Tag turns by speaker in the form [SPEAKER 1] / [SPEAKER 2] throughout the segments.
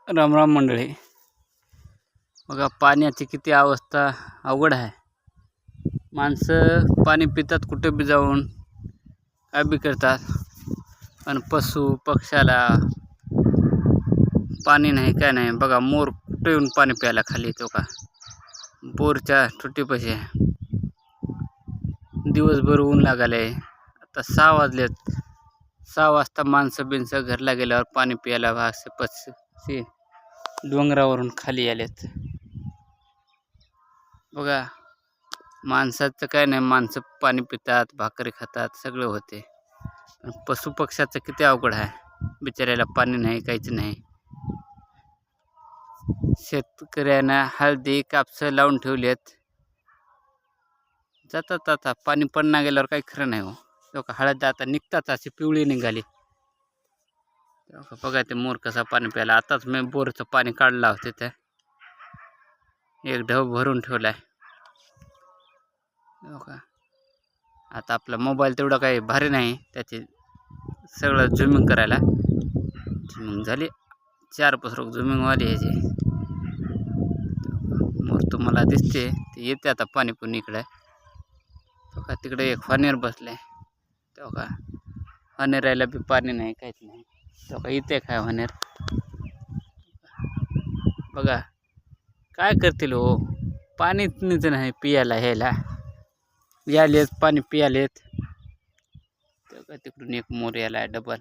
[SPEAKER 1] राम राम मंडळी. बघा पाण्याची किती अवस्था अवघड आहे. माणसं पाणी पितात कुठे बी जाऊन, काय बी करतात, पण पशु पक्ष्याला पाणी नाही, काय नाही. बघा मोर कुठे येऊन पाणी प्यायला खाली येतो का, बोरच्या तुटीपाशी. दिवसभर ऊन लागले. आता 6 वाजलेत. 6 वाजता माणसं बिनसं घरला गेल्यावर पाणी प्यायला असे पक्षी डोंगरावरून खाली आलेत. बघा माणसाचं काय नाही, माणसं पाणी पितात, भाकरी खातात, सगळं होते. पण पशुपक्ष्याचं किती अवघड आहे. बिचाऱ्याला पाणी नाही, काहीच नाही. शेतकऱ्यांना हळदी कापसं लावून ठेवलेत. जातात आता पाणी पडणं गेल्यावर काही खरं नाही हो. लोक हळद आता निघतात, अशी पिवळी निघाली. बघा ते मोर कसा पाणी प्यायला. आताच मी बोरचं पाणी काढलं होतं, ते एक ढव भरून ठेवलाय. आता आपला मोबाईल तेवढा काही भारी नाही, त्याचे सगळं झुमिंग करायला. झुमिंग झाली, 4 पसरक झुमिंग वाली ह्याची. मोर तुम्हाला दिसते, ते येते आता पाणी पिऊन इकडे. बघा तिकडे एक फनेर बसलाय. तेव्हा फनेरायला बी पाणी नाही, काहीच नाही. तेव्हा इथे काय फनेर. बघा काय करतील हो, पाणीच नाही पियाला ह्याला. यालेत पाणी पियालेत. तेव्हा तिकडून एक मोर यायला डबल.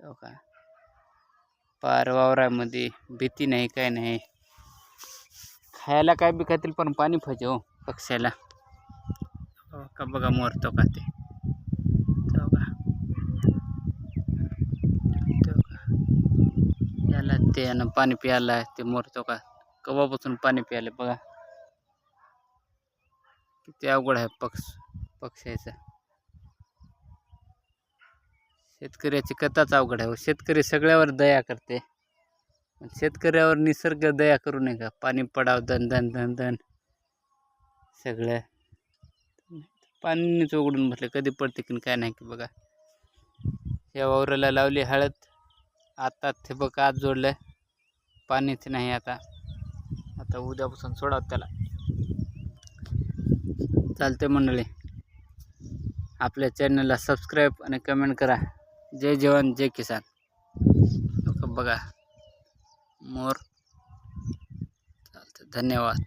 [SPEAKER 1] तेव्हा पार वावरामध्ये भीती नाही, काय नाही. खायला काय बी खातील, पण पाणी पाहिजे हो पक्ष्याला. का बघा मोर तो का ते. याला ते पाणी प्यायला ते मोर तो का कवापासून पाणी प्यायला. बघा किती अवघड आहे पक्ष्याचं. शेतकऱ्याची कथाच अवघड आहे. शेतकरी सगळ्यावर दया करते, पण शेतकऱ्यावर निसर्ग दया करू नये का. पाणी पडाव दन दन दन दन सगळं पाणीच उघडून बसले. कधी पडते की काय नाही की. बघा या वावराला लावली हळद, आता ते बघ आज जोडलं, पाणीच नाही. आता उद्यापासून सोडावं त्याला. चालते मंडळी, आपल्या चॅनलला सबस्क्राईब आणि कमेंट करा. जय जवान जय किसान. बघा मोर. चालते, धन्यवाद.